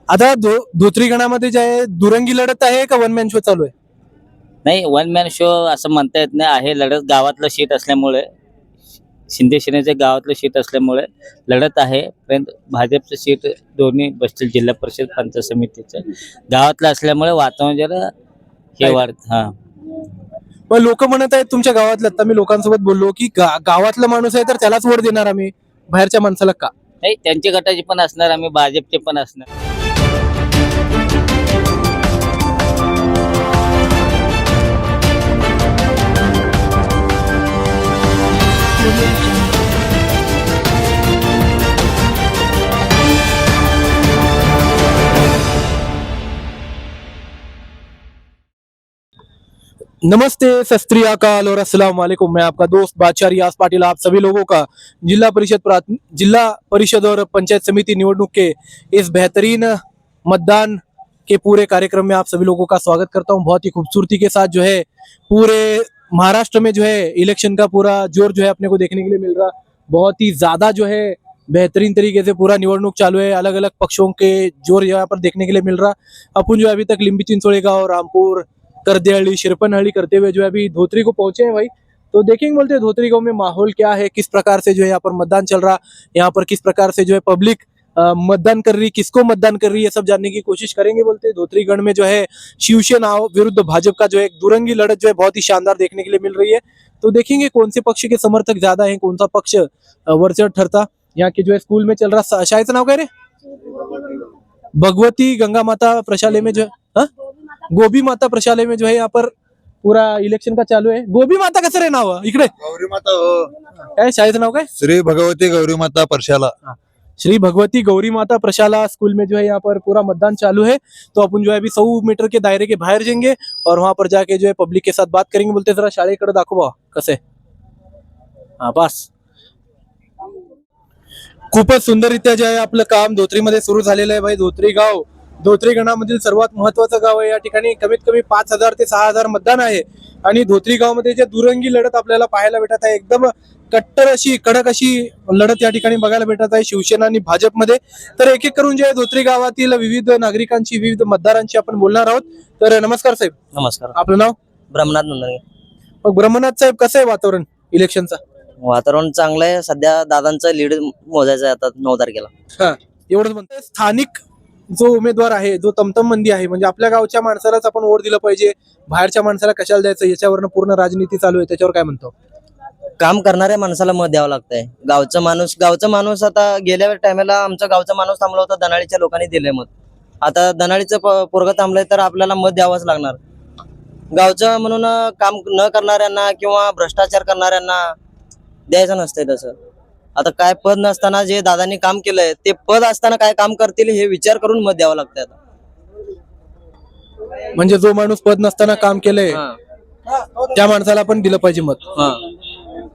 आता धोत्री गणामध्ये जे आहे दुरंगी लढत आहे का वन मॅन शो चालू आहे? नाही, वन मॅन शो असं म्हणता येत नाही. आहे लढत, गावातलं शीट असल्यामुळे, शिंदे सेनेचे गावातलं शीट असल्यामुळे लढत आहे. पर्यंत भाजपचं सीट दोन्ही बसतील, जिल्हा परिषद पंचायत समितीचं गावातलं असल्यामुळे वातावरण जरा हे वाढत. हा, पण लोक म्हणत आहेत तुमच्या गावातलं, आता मी लोकांसोबत बोललो की गावातला माणूस आहे तर त्यालाच वोट देणार आम्ही, बाहेरच्या माणसाला का? नाही, त्यांच्या गटाचे पण असणार, आम्ही भाजपचे पण असणार. नमस्ते, सत श्री अकाल और अस्सलाम वालेकुम। मैं आपका दोस्त बादशाह रियाज पाटिल आप सभी लोगों का जिला परिषद और पंचायत समिति निवडणूक के इस बेहतरीन मतदान के पूरे कार्यक्रम में आप सभी लोगों का स्वागत करता हूं। बहुत ही खूबसूरती के साथ जो है पूरे महाराष्ट्र में जो है इलेक्शन का पूरा जोर जो है अपने को देखने के लिए मिल रहा। बहुत ही ज्यादा जो है बेहतरीन तरीके से पूरा निवडणूक चालू है, अलग अलग पक्षों के जोर यहाँ पर देखने के लिए मिल रहा। अपन जो है अभी तक लिंबी चिंचोली गाँव, रामपुर, करदेहळी, शिरपनहळी करते हुए जो है अभी धोत्री को पहुंचे हैं भाई। तो देखेंगे बोलते हैं धोत्री गांव में माहौल क्या है, किस प्रकार से जो है यहाँ पर मतदान चल रहा, यहाँ पर किस प्रकार से जो है पब्लिक मतदान कर रही, किसको मतदान कर रही है, सब जानने की कोशिश करेंगे। बोलते हैं धोत्रीगढ़ में जो है शिवसेना विरुद्ध भाजपा का जो है एक दुरंगी लड़त जो है बहुत ही शानदार देखने के लिए मिल रही है। तो देखेंगे कौन से पक्ष के समर्थक ज्यादा है, कौन सा पक्ष वरचढ़ ठहरता। यहाँ के जो है स्कूल में चल रहा, शायद नाव क्या रे, भगवती गंगा माता प्रशालय में जो है, गोबी माता प्रशालय में जो है यहाँ पर पूरा इलेक्शन का चालू है। गोबी माता कसं रे नाव इकडे? गौरी माता हो, काय शाळेचं नाव काय? श्री भगवती गौरी माता परशाला। श्री भगवती गौरी माता प्रशाला स्कूल में जो है यहाँ पर पूरा मतदान चालू है। तो अपन जो है अभी 100 मीटर के दायरे के बाहर जाएंगे और वहां पर जाके जो है पब्लिक के साथ बात करेंगे। बोलते जरा शाळेकडे दाखवा कसे। हा बस, खूपच सुंदररित्या जे आहे आपलं काम धोत्रीमध्ये सुरू झालेलं आहे भाई। धोत्री गाव धोत्री गणामधील सर्वात महत्वाचं गाव आहे। या ठिकाणी कमीत कमी 5000 ते 6000 मतदान आहे आणि धोत्री गावामध्ये जे दुरंगी लढत आपल्याला पाहायला भेटत आहे, एकदम कट्टर अशी कडक अशी लढत या ठिकाणी बघायला भेटत आहे शिवसेना आणि भाजपमध्ये। तर एक एक करून जे धोत्री गावातील विविध नागरिकांची, विविध मतदारांची आपण बोलणार आहोत। तर नमस्कार साहेब। नमस्कार, आपलं नाव? ब्रह्मनाथ नंदगे. मग ब्रह्मनाथ साहेब, कसं आहे वातावरण इलेक्शनचा? वातावरण चांगलं आहे. सध्या दादांचं लीड मोजायचं आहे आता 9 तारखेला. हा, एवढंच म्हणतोय। स्थानिक जो उमेदवार आहे, जो तमतम मंदी आहे, म्हणजे आपल्या गावच्या माणसालाच आपण वोट दिलं पाहिजे, बाहेरच्या माणसाला कशाला द्यायचं, याच्यावरनं पूर्ण राजनीती चालू आहे, त्याच्यावर काय म्हणतो? काम करणाऱ्या माणसाला मत द्यावं लागतंय. गावचा माणूस आता गेल्या टायमाला आमचा गावचा माणूस थांबला होता, दनाळीच्या लोकांनी दिले मत. आता दनाळीचं पोरगं थांबलंय तर आपल्याला मत द्यावंच लागणार. गावचं म्हणून काम न करणाऱ्यांना किंवा भ्रष्टाचार करणाऱ्यांना द्यायचं नसतंय तसं. आता काय पद नसताना जे दादांनी काम केलंय, ते पद असताना काय काम करतील हे विचार करून मत द्यावं लागतंय आता. म्हणजे जो माणूस पद नसताना काम केलंय त्या माणसाला पण दिलं पाहिजे मत.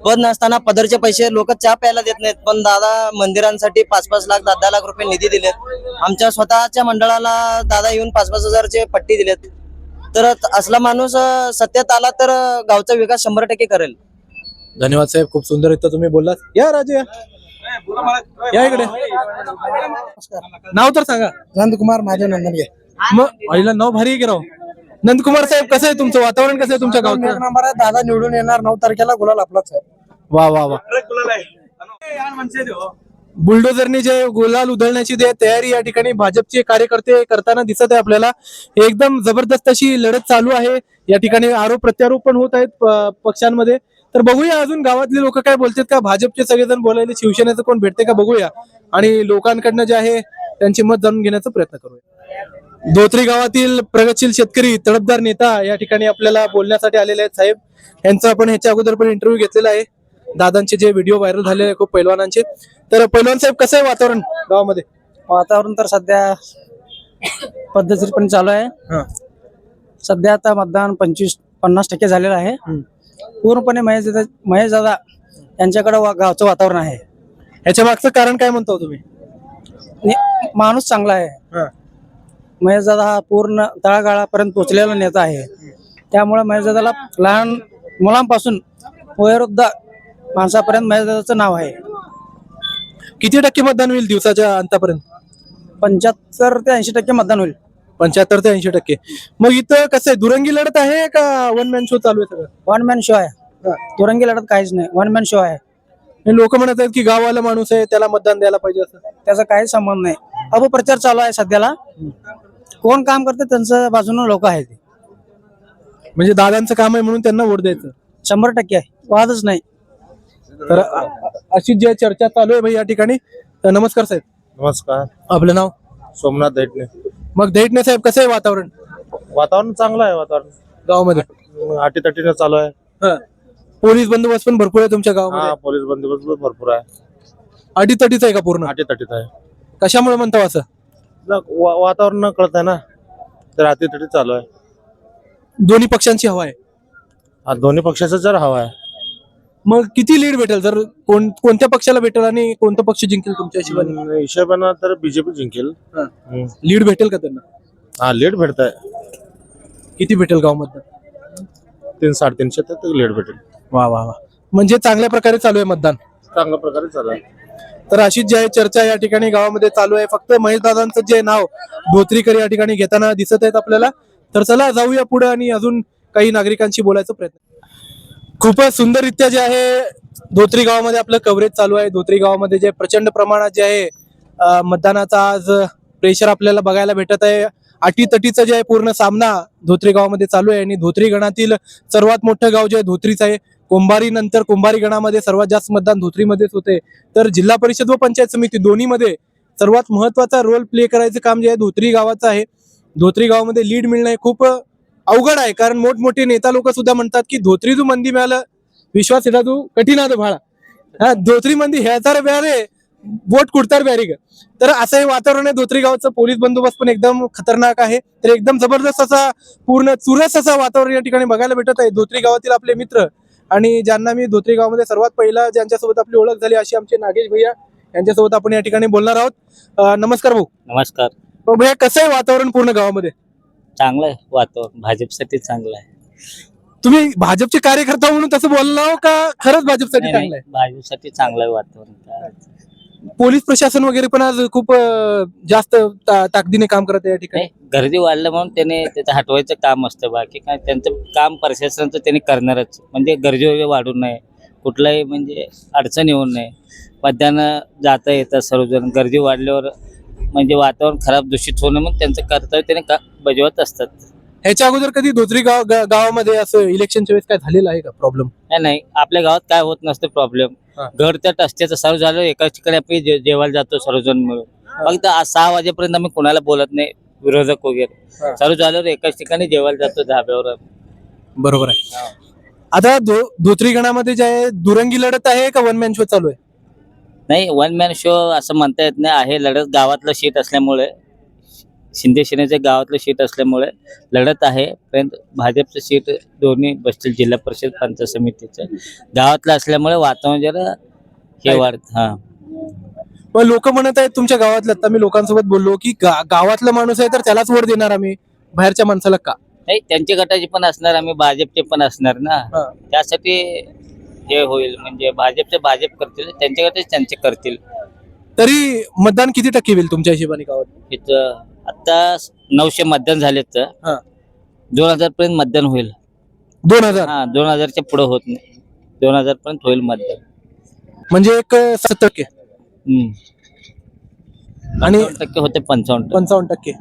पद नसताना पदरचे पैसे लोक चहा प्यायला देत नाहीत, पण दादा मंदिरांसाठी 5-5 लाख 10-10 लाख रुपये निधी दिलेत. आमच्या स्वतःच्या मंडळाला दादा येऊन 5-5 हजारचे पट्टी दिलेत. तर असला माणूस सत्तेत आला तर गावचा विकास 100% करेल. धन्यवाद साहेब, खूप सुंदररित्या तुम्ही बोललात। या राजू या इकडे, नाव तर सांगा? नंदकुमार महादेव नंदनगे। मग आईला नाव भारी आहे की राव। नंदकुमार साहेब, कसं आहे तुमचं वातावरण, कसं आहे तुमच्या गावात? एक नंबर आहे, दादा निवडून येणार 9 तारखेला, गुलाल आपलाच आहे। वा वा वा, बुलडोझरने जे गुलाल उधळण्याची तयारी या ठिकाणी भाजपचे कार्यकर्ते करताना दिसत आहे आपल्याला। एकदम जबरदस्त अशी लढत चालू आहे या ठिकाणी, आरोप प्रत्यारोप पण होत आहेत पक्षांमध्ये। तर बघूया अजून गावातले लोक काय बोलतात का, भाजपचे सगळेजण बोलायले, शिवसेनेचं कोण भेटते का बघूया, आणि लोकांकडनं जे आहे त्यांचे मत जाणून घेण्याचा प्रयत्न करूया। धोत्री गावातील प्रगतशील शेतकरी, तडफदार नेता या ठिकाणी आपल्याला बोलण्यासाठी आलेले आहेत साहेब। यांचा आपण ह्याच्या अगोदर पण इंटरव्ह्यू घेतलेला आहे, दादांचे जे व्हिडिओ व्हायरल झालेले आहे खूप पैलवानांचे। तर पैलवान साहेब, कसं आहे वातावरण गावामध्ये? वातावरण तर सध्या पद्धतशीरपणे चालू आहे। सध्या आता मतदान 50% झालेलं आहे। पूर्णपणे महेश दादा यांच्याकडे गावचं वातावरण आहे। ह्याच्या मागचं कारण काय म्हणतो तुम्ही? माणूस चांगला आहे। महेश दादा हा पूर्ण तळागाळापर्यंत पोहोचलेला नेता आहे, त्यामुळे महेश दादाला लहान मुलांपासून वयोवृद्ध माणसापर्यंत महेश दादाचं नाव आहे। किती टक्के मतदान होईल दिवसाच्या अंतापर्यंत? 75 ते 80% मतदान होईल. 75 ते 80%. मग इथं कसं आहे, दुरंगी लढत आहे का वन मॅन शो चालू आहे सगळं? वन मॅन शो आहे. दुरंगी लढत काहीच नाही, वन मॅन शो आहे. लोक म्हणत आहेत की गाववाला माणूस आहे त्याला मतदान द्यायला पाहिजे असं. त्याचा काही संबंध नाही. अपप्रचार चालू आहे सध्याला. कोण काम करते त्यांच्या बाजूने लोक आहेत. म्हणजे दादांचं काम आहे म्हणून त्यांना वोट द्यायचं. 100% आहे, वादच नाही. तर अशी जी चर्चा चालू आहे भाई या ठिकाणी. तर नमस्कार साहेब, नमस्कार. आपलं नाव? सोमनाथ दैटणे. मग दैटणे साहेब, कसं आहे वातावरण वातावरण चांगलं आहे. वातावरण गावामध्ये? अटीतटीनं चालू आहे. हा. पोलीस बंदोबस्त पण भरपूर आहे तुमच्या गावामध्ये? हा, पोलीस बंदोबस्त भरपूर आहे. अटीतटीच आहे का पूर्ण? अटीतटीत आहे. कशामुळे म्हणतो असं? वातावरण कळत आहे ना, तर अटीतटीत चालू आहे. दोन्ही पक्षांची हवा आहे. हा, दोन्ही पक्षाचा जर हवा आहे. मग किती लीड भेटेल, जर कोणत्या पक्षाला भेटेल आणि कोणता पक्ष जिंकेल तुमच्या हिशोबाने? हिशोबानं तर बीजेपी जिंकेल. लीड भेटेल का त्यांना? हा, लेट भेटत आहे. किती भेटेल गावामध्ये? 300-350 तर लेट भेटेल. वा वा वा, म्हणजे चांगल्या प्रकारे चालू आहे मतदान. चांगल्या प्रकारे चालू आहे. तर अशीच जी आहे चर्चा या ठिकाणी गावामध्ये चालू आहे. फक्त महेशदादांचं जे नाव धोत्रीकर या ठिकाणी घेताना दिसत आहेत आपल्याला. तर चला जाऊया पुढे आणि अजून काही नागरिकांशी बोलायचा प्रयत्न. खूपच सुंदररित्या जे आहे धोत्री गावामध्ये आपलं कव्हरेज चालू आहे. धोत्री गावामध्ये जे प्रचंड प्रमाणात जे आहे मतदानाचा आज प्रेशर आपल्याला बघायला भेटत आहे. अटीतटीचा जे आहे पूर्ण सामना धोत्री गावामध्ये चालू आहे आणि धोत्री गणातील सर्वात मोठं गाव जे आहे धोत्रीच आहे. कुंभारी नंतर कुंभारी गणामध्ये सर्वात जास्त मतदान धोत्रीमध्येच होते. तर जिल्हा परिषद व पंचायत समिती दोन्हीमध्ये सर्वात महत्वाचा रोल प्ले करायचं काम जे आहे धोत्री गावाचं आहे. धोत्री गावामध्ये लीड मिळणं हे खूप अवघड आहे, कारण मोठमोठे नेता लोक सुद्धा म्हणतात की धोत्री तू मंदी मिळालं विश्वास येता तू कठीण आहे भाळा. हा, धोत्री मंदी ह्याचार ब्यारे वोट कुडतार ब्यारी ग. तर असं हे वातावरण आहे धोत्री गावचं. पोलीस बंदोबस्त पण एकदम खतरनाक आहे. तर एकदम जबरदस्त असा पूर्ण चुरस असा वातावरण या ठिकाणी बघायला भेटत आहे. धोत्री गावातील आपले मित्र आणि ज्यांना मी धोत्री गावामध्ये सर्वात पहिला ज्यांच्यासोबत आपली ओळख झाली अशी आमचे नागेश भैया, यांच्यासोबत आपण या ठिकाणी बोलणार आहोत. नमस्कार भाऊ. नमस्कार. मग भैया, कसं आहे वातावरण पूर्ण गावामध्ये? चांगलं आहे वातावरण, भाजपसाठी चांगलं आहे. तुम्ही भाजपचे कार्यकर्ता म्हणून तसं बोलला हो का खरंच भाजपसाठी नाही, चांगलं आहे? भाजपसाठी चांगलं आहे वातावरण. पोलीस प्रशासन वगैरे पण आज खूप जास्त ताकदीने काम करत आहे या ठिकाणी. नाही, गर्दी वाढलं म्हणून त्याने त्याचं हटवायचं काम असतं. बाकी काय त्यांचं काम प्रशासनाचं त्यांनी करणारच. म्हणजे गर्दी वगैरे वाढू नये, कुठलाही म्हणजे अडचण येऊ नये, मध्यानं जाता येतं सर्वजण. गर्दी वाढल्यावर म्हणजे वातावरण खराब दूषित होणं मग त्यांचं कर्तव्य त्याने बजावत असतात. ह्याच्या अगोदर कधी धोत्री गावामध्ये असं इलेक्शनच्या वेळेस काय झालेलं आहे का प्रॉब्लेम? नाही, आपल्या गावात काय होत नसतं प्रॉब्लेम. हा. घर त्यात असते तर सर्व झालं एकाच ठिकाणी आपण जेवायला जातो सर्वजण मिळून. फक्त 6 वाजेपर्यंत आम्ही कोणाला बोलत नाही, विरोधक वगैरे. हा. सर्व झाल्यावर एकाच ठिकाणी जेवायला जातो धाब्यावर. बरोबर आहे. आता धोत्री गणामध्ये जे आहे दुरंगी लढत आहे का वन मॅन शो चालू आहे? नाही, वन मॅन शो असं म्हणता येत नाही. आहे लढत, गावातलं शीट असल्यामुळे, शिंदे सेनेचे गावातलं शीट असल्यामुळे लढत आहे. पण भाजपचं शीट दोन्ही बसतील, जिल्हा परिषद पंचायत समितीचं गावातलं असल्यामुळे वातावरण जरा हे वाढत. हा, मग लोक म्हणत आहेत तुमच्या गावातलं, आता मी लोकांसोबत बोललो की गावातला माणूस आहे तर त्यालाच वोट देणार आम्ही, बाहेरच्या माणसाला का? नाही, त्यांच्या गटाचे पण असणार, आम्ही भाजपचे पण असणार ना. हा. त्यासाठी हे होईल, म्हणजे भाजपचे भाजप करतील, त्यांच्या गटाचे त्यांचे करतील. तरी मतदान किती टक्के होईल तुमच्या हिशोबाने गावात? इथं आता 900 मतदान झालेत तर हा. 2000 पर्यंत मतदान होईल. 2000? हा, 2000च्या पुढे होत नाही, 2000 पर्यंत होईल मतदान. म्हणजे एक 70%. आणि 55% होते, 55%.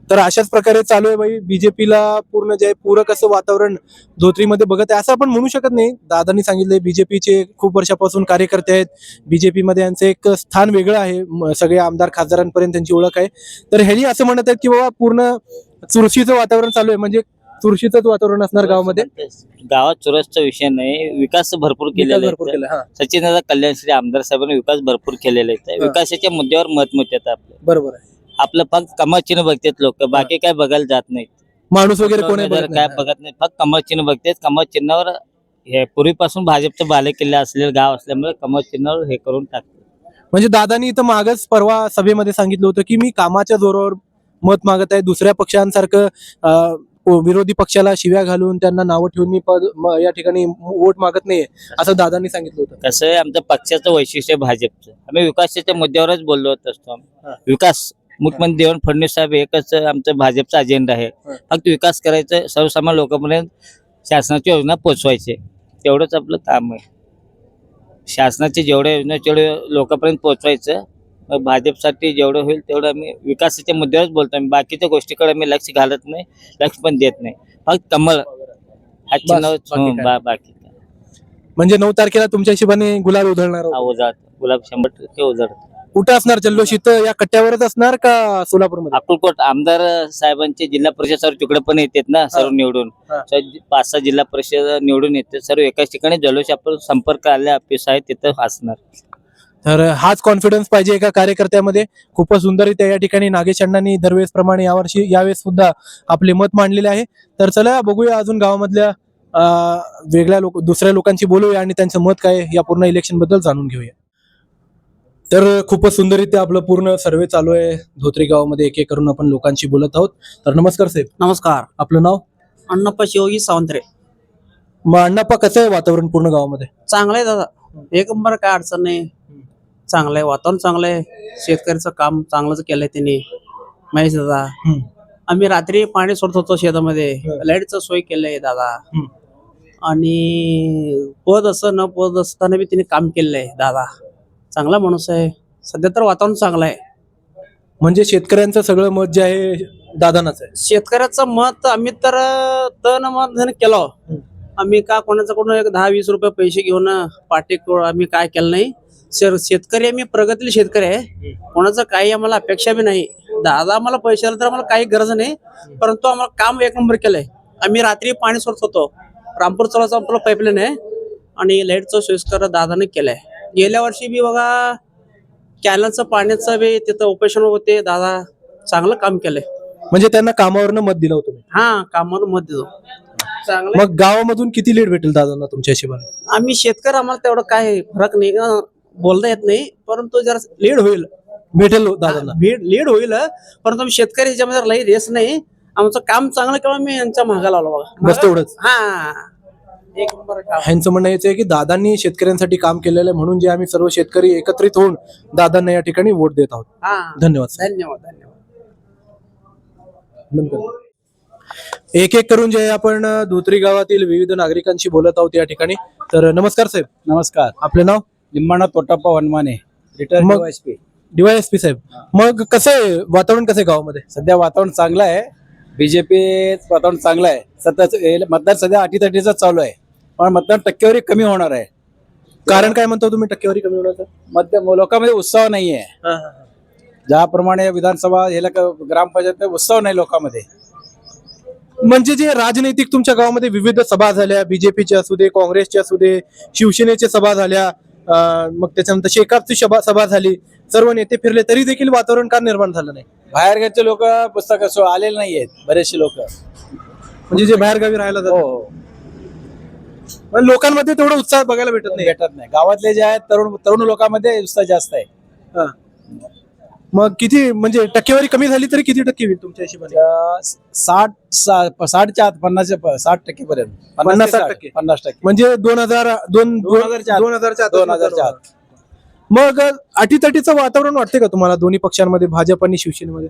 तर अशाच प्रकारे चालू आहे बाई. बीजेपीला पूर्ण जे पूरक असं वातावरण धोत्रीमध्ये बघत आहे असं आपण म्हणू शकत नाही. दादांनी सांगितले बीजेपीचे खूप वर्षापासून कार्यकर्ते आहेत. बीजेपी मध्ये यांचं एक स्थान वेगळं आहे, सगळे आमदार खासदारांपर्यंत त्यांची ओळख आहे. तर ह्यांनी असं म्हणत आहेत की बाबा पूर्ण चुरशीचं वातावरण चालू आहे, म्हणजे चुरशीचंच वातावरण असणार गावामध्ये. गावात चुरसचा विषय नाही, विकास भरपूर केलेला भरपूर आहे. केलं. हा, सचिन दादा कल्याणश्री आमदार साहेबांनी विकास भरपूर केलेला आहे. विकासाच्या मुद्द्यावर मत येतात आपलं. बरोबर आहे. आपलं फक्त कमळचिन्ह बघतात लोक, बाकी काय बघायला जात नाहीत. माणूस वगैरे कोणी काय बघत नाही, फक्त कमळचिन्ह बघतात. कमळचिन्हावर हे पूर्वीपासून भाजपचा बालेकिल्ला असलेलं गाव असल्यामुळे कमळचिन्हावर हे करून टाकतात. म्हणजे दादानी इथं मागच परवा सभेमध्ये सांगितलं होतं की मी कामाच्या जोरावर मत मागत आहे, दुसऱ्या पक्षांसारखं विरोधी पक्षाला शिव्या घालून त्यांना नावं ठेवून मी या ठिकाणी वोट मागत नाहीये असं दादांनी सांगितलं होतं. कसं आहे, आमचं पक्षाचं वैशिष्ट्य आहे भाजपचं. आम्ही विकासाच्या मुद्द्यावरच बोलत असतो. विकास मुख्यमंत्री देवेंद्र फडणवीस साहेब एकच आमचं भाजपचा अजेंडा आहे. फक्त विकास करायचं, सर्वसामान्य लोकांपर्यंत शासनाची योजना पोहोचवायची, तेवढंच आपलं काम आहे. शासनाची जेवढ्या योजना तेवढे लोकांपर्यंत पोहोचवायचं. मग भाजपसाठी जेवढं होईल तेवढं आम्ही विकासाच्या मुद्द्यावरच बोलतो. आम्ही बाकीच्या गोष्टीकडे आम्ही लक्ष घालत नाही, लक्ष पण देत नाही. फक्त कमळ हा चिन्ह बाकी काय? बाकी काय. म्हणजे 9 तारखेला तुमच्या हिशोबाने गुलाल उधळणार हा उजाड गुलाब 100% उजाड. कुठं असणार जल्लोष? इथं या कट्ट्यावरच असणार का सोलापूरमध्ये? अक्कलकोट आमदार साहेबांचे जिल्हा परिषद सर्व तिकडे पण येतात ना, सर्व निवडून. हा. 5-6 जिल्हा परिषद निवडून येते सर्व एकाच ठिकाणी. जल्लोष आपण संपर्क आले ऑफिस आहे तिथं असणार. तर हाच कॉन्फिडन्स पाहिजे एका कार्यकर्त्यामध्ये. खूपच सुंदररित्या या ठिकाणी नागेश अण्णांनी दरवेळेस प्रमाणे यावेळेस सुद्धा आपले मत मांडलेले आहे. तर चला बघूया अजून गावामधल्या वेगळ्या दुसऱ्या लोकांशी बोलूया आणि त्यांचं मत काय आहे या पूर्ण इलेक्शन बद्दल जाणून घेऊया. तर खूपच सुंदररित्या आपलं पूर्ण सर्वे चालू आहे धोत्री गावामध्ये. एक एक करून आपण लोकांशी बोलत आहोत. तर नमस्कार साहेब, नमस्कार. आपलं नाव? अण्णाप्पा शिवगी सावंतरे. मग अण्णाप्पा, कसं आहे वातावरण पूर्ण गावामध्ये? चांगलं आहे दादा, एक नंबर, काय अडचण नाही. चांगलं आहे वातावरण, चांगलं आहे. शेतकऱ्याचं काम चांगलंच केलंय त्यांनी. महेश दादा, आम्ही रात्री पाणी सोडत होतो शेतामध्ये, लाईटचं सोय केलंय दादा. आणि पद असं न पद असताना बी त्यांनी काम केलंय दादा. चांगला माणूस आहे. सध्या तर वातावरण चांगलं आहे. म्हणजे शेतकऱ्यांचं सगळं मत जे आहे दादांनाच आहे. शेतकऱ्याचं मत आम्ही तर तन मन धन केलं. आम्ही का कोणाच्याकडून एक 10-20 रुपये पैसे घेऊन पाठी आम्ही काय केलं नाही. शेतकरी आम्ही प्रगतील शेतकरी आहे. कोणाचं काही आम्हाला अपेक्षा बी नाही. दादा आम्हाला पैसे आले तर आम्हाला काही गरज नाही, परंतु आम्हाला काम एक नंबर केलंय. आम्ही रात्री पाणी सोडत होतो. रामपूर चलाचं आपलं पाईपलाईन आहे आणि लाईटचं सोयीस्कर दादाने केलंय. गेल्या वर्षी बी बघा कॅनलचं पाण्याचं बी तिथं ऑपरेशन होते. दादा चांगलं काम केलंय. म्हणजे त्यांना कामावरनं मत दिलं होतं. हा, कामावर मत देतो. चांगलं. मग गावामधून किती लीड भेटेल दादांना तुमच्या हिशोबाने? आम्ही शेतकरी, आम्हाला तेवढं काय फरक नाही, बोलता येत नाही, परंतु जरा लीड होईल. भेटेल दादांना? लीड होईल, परंतु आम्ही शेतकरी ह्याच्यामध्ये लई रेस नाही. आमचं काम चांगलं केलं, मी यांच्या मागा लावलो बघा. बस तेवढंच. हा, एक नंबर काम. ह्यांचं म्हणणं याचं आहे की दादांनी शेतकऱ्यांसाठी काम केलेलं आहे, म्हणून जे आम्ही सर्व शेतकरी एकत्रित होऊन दादांना या ठिकाणी वोट देत आहोत. हा, धन्यवाद. धन्यवाद. धन्यवाद. एक एक करून जे आपण धोत्री गावातील विविध नागरिकांशी बोलत आहोत या ठिकाणी. तर नमस्कार साहेब. नमस्कार. आपले नाव? लिंबाणा तोटाप्पा वनमाने, रिटायर्ड मग- DYSP. DYSP साहेब, मग कसं आहे वातावरण, कसं आहे गावामध्ये? सध्या वातावरण चांगलं आहे. बीजेपी वातावरण चांगलं आहे. सध्या मतदान सध्या अटीतटीचं चालू आहे, पण मतदान टक्केवारी कमी होणार आहे. कारण काय म्हणतो तुम्ही टक्केवारी कमी होण्याचं? लोकांमध्ये उत्साह नाहीये. ज्याप्रमाणे विधानसभा याला ग्रामपंचायत उत्साह नाही लोकांमध्ये. म्हणजे जे राजनैतिक तुमच्या गावामध्ये विविध सभा झाल्या, बीजेपीच्या असू दे, काँग्रेसच्या असू दे, शिवसेनेच्या सभा झाल्या, मग त्याच्यानंतर शेकापची सभा झाली, सर्व नेते फिरले, तरी देखील वातावरण का निर्माण झालं नाही? बाहेरगावचे लोक पुस्तक आलेले नाहीयेत बरेचसे लोक. म्हणजे जे बाहेर गावी राहायला जातात. हो, पण लोकांमध्ये तेवढा उत्साह बघायला भेटत नाही. भेटत नाही. गावातले जे आहेत तरुण लोकांमध्ये उत्साह जास्त आहे. हा. मग किती, म्हणजे टक्केवारी कमी झाली तरी किती टक्के होईल तुमच्या हिशोबाने? 60च्या आत 50% पर्यंत. 50-60%. 50%. म्हणजे 2000च्या आत. मग अटीतटीचं वातावरण वाटते का तुम्हाला दोन्ही पक्षांमध्ये, भाजप आणि शिवसेनेमध्ये?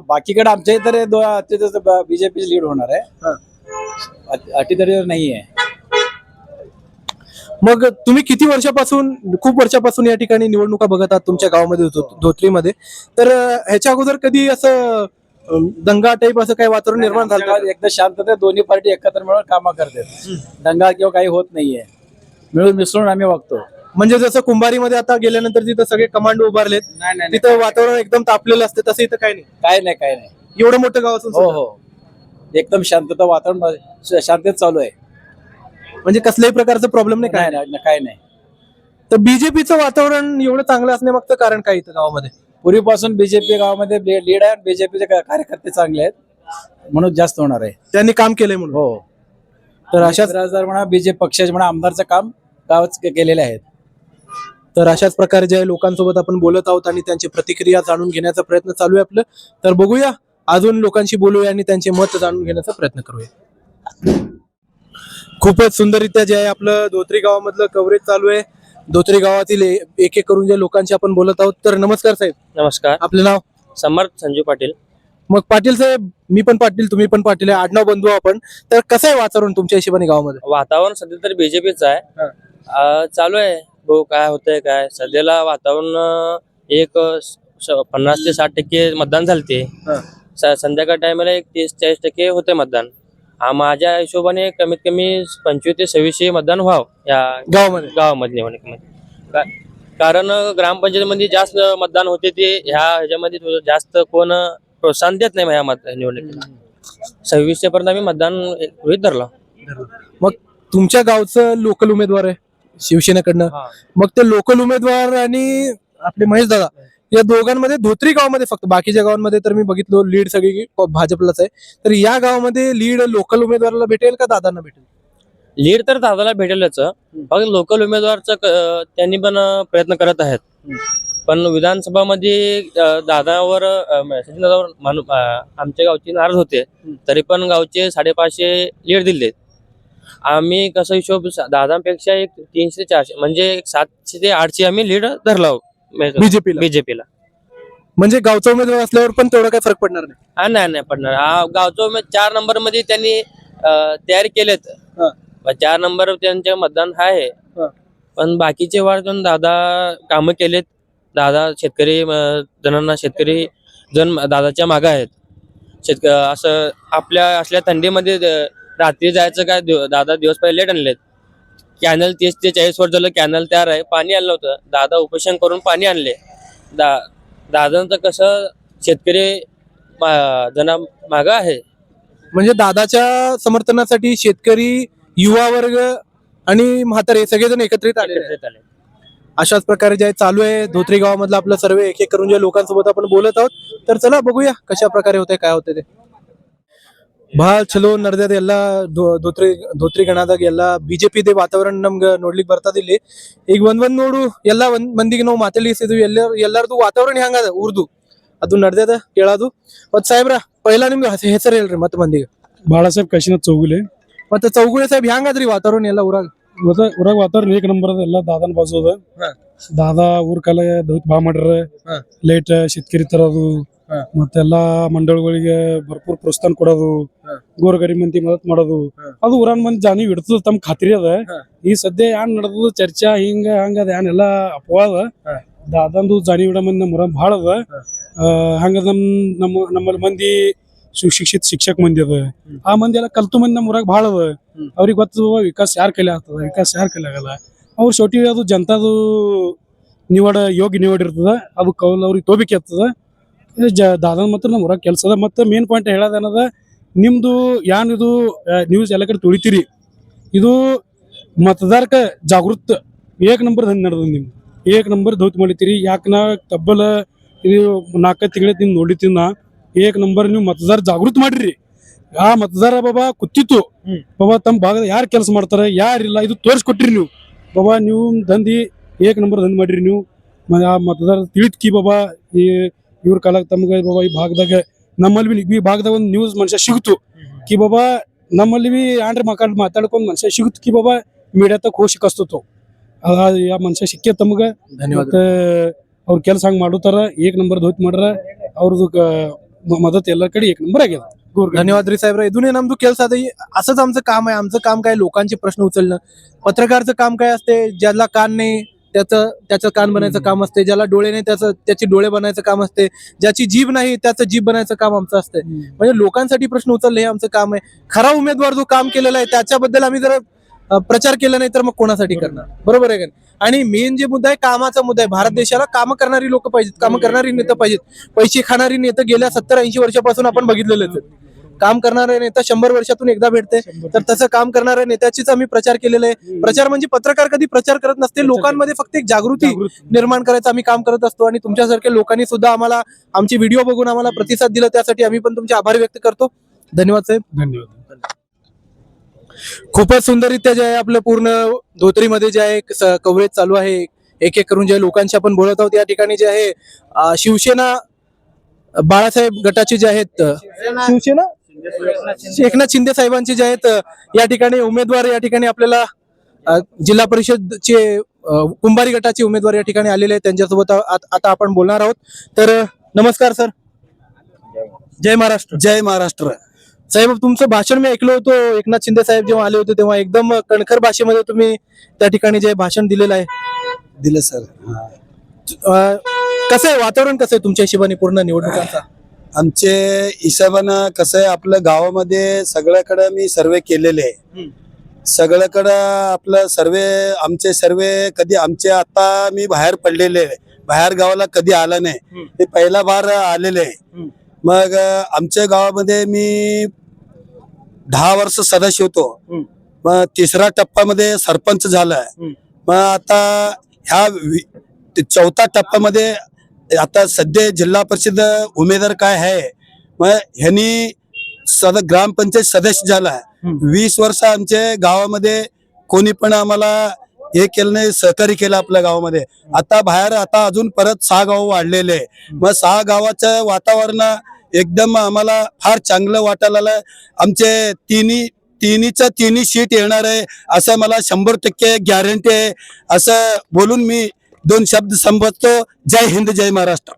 बाकीकडे आमच्या इतर बीजेपी लीड होणार आहे. अटीतटीवर नाहीये. मग तुम्ही किती वर्षापासून, खूप वर्षापासून या ठिकाणी निवडणुका बघत आहात तुमच्या गावामध्ये, धोत्रीमध्ये. तर ह्याच्या अगोदर कधी असं दंगा टाईप असं काही वातावरण निर्माण झालं का? एकदा शांतता, दोन्ही पार्टी एकत्र मिळून कामं करतात. दंगा किंवा काही होत नाहीये. मिळून मिसळून आम्ही वागतो. म्हणजे जसं कुंभारीमध्ये आता गेल्यानंतर तिथं सगळे कमांडो उभारलेत, तिथं वातावरण एकदम तापलेलं असते, तसं इथं काही नाही. काय नाही. एवढं मोठं गाव असून हो सुद्धा? हो, एकदम शांतता, वातावरण शांततेत चालू आहे. म्हणजे कसल्याही प्रकारचं प्रॉब्लेम नाही काय? काय नाही. तर बीजेपीचं वातावरण एवढं चांगलं असण्यामागचं कारण काय इथं गावामध्ये? पूर्वीपासून बीजेपी गावामध्ये लीड आहे. बीजेपीचे कार्यकर्ते चांगले आहेत म्हणून जास्त होणार आहे. त्यांनी काम केलंय म्हणून. हो. तर अशाच म्हणा, बीजेपी पक्षाचे म्हणा, आमदारचं काम गावात केलेले आहेत. तर अशाच प्रकारे जे लोकांसोबत आपण बोलत आहोत आणि त्यांची प्रतिक्रिया जाणून घेण्याचा प्रयत्न चालू आहे आपलं. तर बघूया अजून लोकांशी बोलूया आणि त्यांचे मत जाणून घेण्याचा प्रयत्न करूया. खूपच सुंदररित्या जे आहे आपलं धोत्री गावामधलं कव्हरेज चालू आहे. धोत्री गावातील एक एक करून जे लोकांशी आपण बोलत आहोत. तर नमस्कार साहेब, नमस्कार. आपलं नाव? समर्थ संजू पाटील. मग पाटील साहेब, मी पण पाटील, तुम्ही पण पाटील आहे, आडनाव बंधू आपण. तर कसं आहे वातावरण तुमच्या हिशोबाने गावामध्ये? वातावरण सध्या तरी बीजेपीचं आहे. चालू आहे भाऊ, काय होतंय काय सध्याला वातावरण. एक 50 ते 60% मतदान झालते. संध्याकाळ टायमाला एक 30-40% होते मतदान. माझ्या हिशोबाने कमीत कमी 25 ते 26 मतदान व्हावं या गावामध्ये निवडणुकीमध्ये. कारण ग्रामपंचायतीमध्ये जास्त मतदान होते ते ह्याच्यामध्ये थोडं जास्त कोण प्रोत्साहन देत नाही ह्या निवडणुकीला. 26 पर्यंत आम्ही मतदान गृहीत धरला. मग तुमच्या गावचं लोकल उमेदवार आहे शिवसेनेकडनं, मग ते लोकल उमेदवार आणि आपले महेश दादा या दोघांमध्ये धोत्री गावामध्ये, फक्त बाकीच्या गावांमध्ये तर मी बघितलो लीड सगळी भाजपलाच आहे, तर या गावामध्ये लीड लोकल उमेदवाराला भेटेल का दादांना भेटेल? लीड तर दादाला भेटेलच. फक्त लोकल उमेदवारचं त्यांनी पण प्रयत्न करत आहेत. पण विधानसभामध्ये दादावर आमच्या गावचे नाराज होते, तरी पण गावचे 550 लीड दिले. आम्ही कसं हिशोब दादांपेक्षा एक 300 ते 400 म्हणजे 700 ते 800 आम्ही लीड धरला बीजेपीला. म्हणजे गावचा उमेदवार असल्यावर पण तेवढा काही फरक पडणार नाही? नाही पडणार. गावचं 4 नंबर मध्ये त्यांनी तयारी केलेत. 4 नंबर त्यांचे मतदान आहे. पण बाकीचे वाढून दादा कामं केलेत. दादा शेतकरी जणांना शेतकरी जण दादाच्या मागे आहेत. असं आपल्या असल्या थंडीमध्ये रात्री जायचं काय, दादा दिवस पहिले लेट आणलेत. कॅनल 30 ते 40 वर्ष झालं कॅनल तयार आहे, पाणी आणलं होतं. दादा उपोषण करून पाणी आणले. दादांचं कसं शेतकरी जना मागं आहे. म्हणजे दादाच्या समर्थनासाठी शेतकरी, युवा वर्ग आणि म्हातारे सगळेजण एकत्रित आले. अशाच प्रकारे जे चालू आहे धोत्री गावामधलं आपलं सर्वे, एक एक करून जे लोकांसोबत आपण बोलत आहोत. तर चला बघूया कशा प्रकारे होते, काय होते ते. ಬಹಳ ಚಲೋ ನಡೆದಿದೆ ಎಲ್ಲ ಧೋತ್ರಿ ಗಣದಾಗ ಎಲ್ಲ ಬಿಜೆಪಿ ದೇ ವಾತಾವರಣ ನಮ್ಗೆ ನೋಡ್ಲಿಕ್ಕೆ ಬರ್ತದ. ಇಲ್ಲಿ ಈಗ ಒಂದ್ ನೋಡು ಎಲ್ಲ ಮಂದಿಗೆ ನಾವು ಮಾತಾಡಿಸಿದ್ವಿ, ಎಲ್ಲರದು ವಾತಾವರಣ ಹೆಂಗದ ಊರ್ದು ಅದು ನಡೆದ ಕೇಳೋದು. ಮತ್ ಸಾಹೇಬ್ರ ಪೈಲಾ ನಿಮ್ದು ಹೆಸರು ಹೇಳ್ರಿ ಮತ್ ಮಂದಿಗೆ. ಬಾಳಾಸಾहेಬ್ ಕಾಶಿನಾಥ್ ಚೌಗುಲೆ. ಮತ್ತೆ ಚೌಗುಲೆ ಸಾಹೇಬ್ ಹೆಂಗದ್ರಿ ವಾತಾವರಣ ಎಲ್ಲ ಊರಾಗ? ಊರಾಗ ವಾತಾವರಣ ಏಕ ನಂಬರ್ ಅದ. ಎಲ್ಲ ದಾದಾನ ಬಾಜು ಅದ. ದಾದಾ ಊರ್ ಕಾಲ ಬಾ ಮಾಡ್ರ ಲೈಟ್ शेतकरी ತರೋದು, ಮತ್ತೆಲ್ಲಾ ಮಂಡಳಗಳಿಗೆ ಭರ್ಪೂರ್ ಪ್ರೋತ್ಸಾಹ ಕೊಡೋದು, ಗೋರಗರಿ ಮಂದಿ ಮದತ್ ಮಾಡೋದು, ಅದು ಊರಾನ್ ಮಂದಿ ಜಾನಿ ಇಡ್ತದ. ತಮ್ಮ ಖಾತ್ರಿ ಅದ. ಈ ಸದ್ಯ ಏನ್ ನಡೆದ ಚರ್ಚಾ ಹಿಂಗ ಹಂಗದ ಏನೆಲ್ಲಾ ಅಪವಾದ. ದಾದಂದು ಜಾನಿ ಇಡ ಮಂದಿ ನಮ್ಮ ಊರಾಗ ಭಾಳ ಅದ. ಹಂಗದ ನಮ್ಮಲ್ಲಿ ಮಂದಿ ಸುಶಿಕ್ಷಿತ ಶಿಕ್ಷಕ ಮಂದಿ ಅದ. ಆ ಮಂದಿ ಎಲ್ಲ ಕಲ್ತು ಮಂದಿ ನಮ್ಮ ಊರಾಗ ಭಾಳ ಅದ. ಅವ್ರಿಗೆ ಗೊತ್ತದ ವಿಕಾಸ ಯಾರ ಕೈಲಿ ಆಗ್ತದ, ವಿಕಾಸ ಯಾರ ಕೈಲಿ ಆಗಲ್ಲ. ಅವ್ರು ಶೋಟಿ ಅದು ಜನತಾದು ಯೋಗ್ಯ ನಿವಡ್ ಇರ್ತದ, ಅದು ಕೌಲ್ ಅವ್ರಿಗೆ ತೋಬಿಕೆ ಇರ್ತದ. ದಾದನ ಮಾತ್ರ ನಮ್ಮ ಊರಾಗ ಕೆಲಸ ಅದ. ಮತ್ತೆ ಮೇನ್ ಪಾಯಿಂಟ್ ಹೇಳೋದೇನದ, ನಿಮ್ದು ಯಾನ್ ಇದು ನ್ಯೂಸ್ ಎಲ್ಲ ಕಡೆ ತುಳಿತೀರಿ, ಇದು ಮತದಾರಕ ಜಾಗೃತ ಏಕ್ ನಂಬರ್ ಹಂಗೆ ನಡೆದ. ನಿಮ್ದು ಏಕ್ ನಂಬರ್ ದೌತ್ ಮಾಡಿತೀರಿ. ಯಾಕೆ ನಾ ತಬ್ಬಲ ಇದು 4 ತಿಂಗಳ ನಿಮ್ ನೋಡಿತೀನಿ ನಾ. ಏಕ್ ನಂಬರ್ ನೀವು ಮತದಾರ ಜಾಗೃತ ಮಾಡ್ರಿ. ಆ ಮತದಾರ ಬಾಬಾ ಕೂತಿತ್ತು ಬಾಬಾ ತಮ್ಮ ಭಾಗದ ಯಾರು ಕೆಲಸ ಮಾಡ್ತಾರೆ ಯಾರಿಲ್ಲ ಇದು ತೋರಿಸ್ಕೊಟ್ರಿ ನೀವು ಬಾಬಾ. ನೀವು ದಂಧಿ ಏಕ್ ನಂಬರ್ ದಂಧಿ ಮಾಡ್ರಿ ನೀವು. ಆ ಮತದಾರ ತಿಳಿದ್ಕಿ ಬಾಬಾ ಇವ್ರ ಕಾಲ ತಮ್ಗೆ ಬಾಬಾ ಈ ಭಾಗದಾಗ ನಮ್ಮಲ್ಲಿ ಈ ಭಾಗದಾಗ ಒಂದು ನ್ಯೂಸ್ ಮನುಷ್ಯ ಸಿಗುತ್ತು ಕಿ ಬಾಬಾ, ನಮ್ಮಲ್ಲಿ ಬಿ ಆಂಡ್ರೆ ಮಾತಾಡ್ಕೊಂಡು ಮನುಷ್ಯ ಸಿಗುತ್ತು ಕಿ ಬಾಬಾ ಮೀಡಿಯಾ ತಕ್ಕ ಹೋಗಿ ಸಿಕ್ಕಸ್ತು. ಆ ಮನುಷ್ಯ ಸಿಕ್ಕೇ ತಮ್ಗೆ. ಮತ್ತೆ ಅವ್ರ ಕೆಲಸ ಹಂಗೆ ಮಾಡುತ್ತಾರ. ಏಕ್ ನಂಬರ್ ಧೋತ್ ಮಾಡ್ರ ಅವ್ರದ್ದು मदत ಎಲ್ಲ ಕಡೆ एक नंबर ಆಗ್ಯದ. धन्यवाद रे साहेब. इथून आमचं केलं साधं असंच आमचं काम आहे. आमचं काम काय लोकांचे प्रश्न उचलणं. पत्रकारचं काम काय असते, ज्याला कान नाही त्याचं कान बनायचं काम असते, ज्याला डोळे नाही त्याची डोळे बनायचं काम असते, ज्याची जीभ नाही त्याचं जीभ बनायचं काम आमचं असते. म्हणजे लोकांसाठी प्रश्न उचलणे हे आमचं काम आहे. खरा उमेदवार जो काम केलेला आहे त्याच्याबद्दल आम्ही जर प्रचार केला नाही तर मग कोणासाठी करणार, बरोबर आहे का? आणि मेन जे मुद्दा आहे कामाचा मुद्दा आहे. भारत देशाला काम करणारी लोक पाहिजेत, काम करणारी नेते पाहिजेत. पैसे खाणारी नेते गेल्या 70-80 वर्षापासून आपण बघितलेलेच. काम करणारा नेता 100 वर्षातून एकदा भेटते, तर तसं काम करणाऱ्या नेत्याचीच आम्ही प्रचार केलेला आहे. प्रचार म्हणजे पत्रकार कधी प्रचार करत नसते, लोकांमध्ये फक्त एक जागृती निर्माण करायचं आम्ही काम करत असतो. आणि तुमच्यासारख्या लोकांनी सुद्धा आम्हाला आमची व्हिडिओ बघून आम्हाला प्रतिसाद दिला, त्यासाठी आम्ही पण तुमचे आभार व्यक्त करतो. धन्यवाद साहेब. धन्यवाद. खूपच सुंदररित्या जे आहे आपलं पूर्ण धोत्रीमध्ये जे आहे कव्हरेज चालू आहे. एक एक करून जे लोकांशी आपण बोलत आहोत. या ठिकाणी जे आहे शिवसेना बाळासाहेब गटाचे जे आहेत शिवसेना एकनाथ शिंदे साहेबांचे जे आहेत या ठिकाणी उमेदवार या ठिकाणी आपल्याला जिल्हा परिषदचे कुंभारी गटाचे उमेदवार या ठिकाणी आलेले आहेत. त्यांच्यासोबत आता आपण बोलणार आहोत. तर नमस्कार सर. जय महाराष्ट्र. जय महाराष्ट्र. साहेब, तुमचं भाषण मी ऐकलं होतं. एकनाथ शिंदे साहेब जेव्हा आले होते तेव्हा एकदम कणखर भाषेमध्ये तुम्ही त्या ठिकाणी जे भाषण दिलेलं आहे. दिलं सर. कसं आहे वातावरण, कसं आहे तुमच्या हिशोबाने पूर्ण निवडणुकांचा? आमचे हिशोबानं कसं आहे, आपल्या गावामध्ये सगळ्याकडे मी सर्वे केलेले आहे. सगळ्याकडं आपलं आमचे सर्वे कधी आमचे आता मी बाहेर पडलेले आहे, बाहेर गावाला कधी आला नाही, ते पहिला बार आलेले आहे. मग आमच्या गावामध्ये मी 10 वर्ष सदस्य होतो. मग 3रा टप्प्यामध्ये सरपंच झालाय. मग आता ह्या 4था टप्प्यामध्ये आता सध्या जिल्हा परिषद उमेदवार काय आहे, मग ह्यांनी ग्रामपंचायत सदस्य झालाय. 20 वर्ष आमच्या गावामध्ये कोणी पण आम्हाला हे केलं नाही, सहकार्य केलं आपल्या गावामध्ये. आता बाहेर आता अजून परत 6 गाव वाढलेले. मग 6 गावाचं वातावरण एकदम आम्हाला फार चांगलं वाटायला लागलं. आमचे तिन्ही सीट येणार आहे असं मला 100% गॅरंटी आहे. असं बोलून मी 2 शब्द संबोधतो. जय हिंद, जय महाराष्ट्र.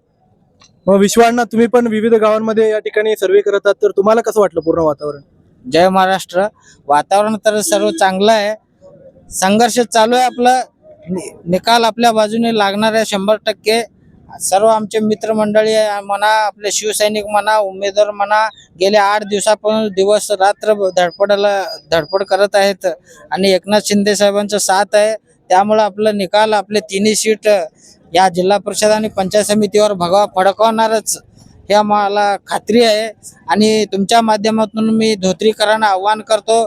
मग विश्वांना तुम्ही पण विविध गावांमध्ये या ठिकाणी सर्वे करतात, तर तुम्हाला कसं वाटलं पूर्ण वातावरण? जय महाराष्ट्र. वातावरण तर सर्व चांगलं आहे. संघर्ष चालू आहे. आपलं निकाल आपल्या बाजूने लागणार आहे 100%. सर्व आमचे मित्रमंडळी म्हणा, आपले शिवसैनिक म्हणा, उमेदवार म्हणा, गेल्या 8 दिवसापासून दिवस रात्र धडपड करत आहेत आणि एकनाथ शिंदे साहेबांचा साथ आहे. त्यामुळे आपलं निकाल, आपले 3 सीट या जिल्हा परिषद आणि पंचायत समितीवर फडकवणारच हे आम्हाला खात्री आहे. आणि तुमच्या माध्यमातून मी धोत्रीकरांना आव्हान करतो,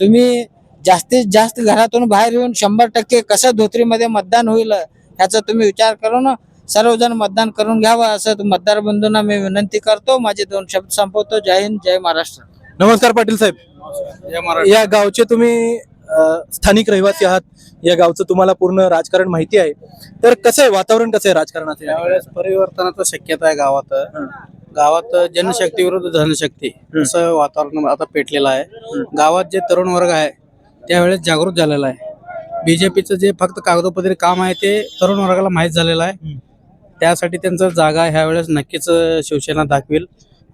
तुम्ही जास्तीत जास्त घरातून बाहेर येऊन 100% कसं धोत्रीमध्ये मतदान होईल ह्याचा तुम्ही विचार करून सर्वजण मतदान करून घ्यावं असं मतदार बंधूंना मी विनंती करतो. माझे 2 शब्द संपवतो. जय हिंद, जय महाराष्ट्र. नमस्कार पाटील साहेब. या गावचे तुम्ही स्थानिक रहिवासी आहात. या गावचं तुम्हाला पूर्ण राजकारण माहिती आहे, तर कसं आहे वातावरण, कसं आहे राजकारणाचं? यावेळेस परिवर्तनाची शक्यता आहे गावात. गावात जनशक्ती विरुद्ध धनशक्ती असं वातावरण आता पेटलेलं आहे. गावात जे तरुण वर्ग आहे त्यावेळेस जागृत झालेला आहे. बीजेपीचं जे फक्त कागदोपत्री काम आहे ते तरुण वर्गाला माहीत झालेलं आहे. त्यासाठी त्यांचं जागा ह्या वेळेस नक्कीच शिवसेना दाखवेल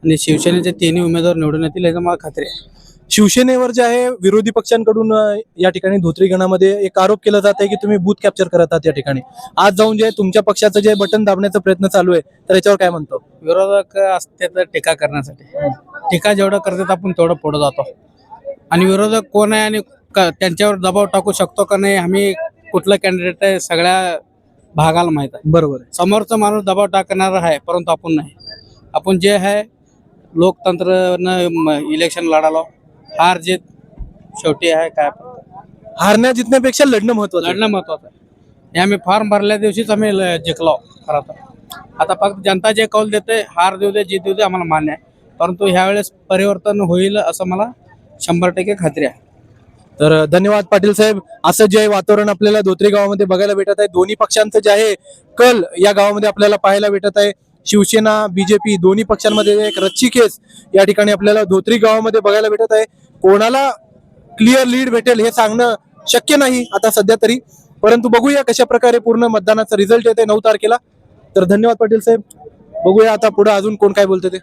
आणि शिवसेनेचे 3 उमेदवार निवडून येतील याची मला खात्री आहे. शिवसेनेवर जे आहे विरोधी पक्षांकडून या ठिकाणी धोत्रीगणामध्ये एक आरोप केला जात आहे की तुम्ही बूथ कॅप्चर करत आहात. या ठिकाणी आज जाऊन जे तुमच्या पक्षाचं जे बटन दाबण्याचा प्रयत्न चालू आहे, तर याच्यावर काय म्हणतो? विरोधक असते तर टीका करण्यासाठी, टीका जेवढं करतात आपण तेवढं पुढे जातो. आणि विरोधक कोण आहे आणि त्यांच्यावर दबाव टाकू शकतो का नाही, आम्ही कुठलं कॅन्डिडेट आहे सगळ्या भागाला माहित आहे. बरोबर आहे. समोरचा माणूस दबाव टाकणार आहे, परंतु आपण नाही. आपण जे आहे लोकतंत्रनं इलेक्शन लढालो. हार जीत शेवटी आहे, काय हारण्या जिंकण्यापेक्षा लढणं महत्वाचं आहे. लढणं महत्वाचं आहे. हे आम्ही फॉर्म भरल्या दिवशीच आम्ही जिंकलो खरं तर. आता फक्त जनता जे कौल देते, हार देऊ दे जीत देऊ दे आम्हाला मान्य आहे, परंतु ह्यावेळेस परिवर्तन होईल असं मला 100% खात्री आहे. तर धन्यवाद पाटील साहेब. असं जे वातावरण आपल्याला धोत्री गावामध्ये बघायला भेटत आहे. दोन्ही पक्षांचं जे आहे कल या गावामध्ये आपल्याला पाहायला भेटत आहे. शिवसेना, बीजेपी दोन्ही पक्षांमध्ये एक रच्चीखेच या ठिकाणी आपल्याला धोत्री गावामध्ये बघायला भेटत आहे. कोणाला क्लिअर लीड भेटेल हे सांगणं शक्य नाही आता सध्या तरी, परंतु बघूया कशा प्रकारे पूर्ण मतदानाचा रिझल्ट येते 9 तारखेला. तर धन्यवाद पाटील साहेब. बघूया आता पुढे अजून कोण काय बोलते ते.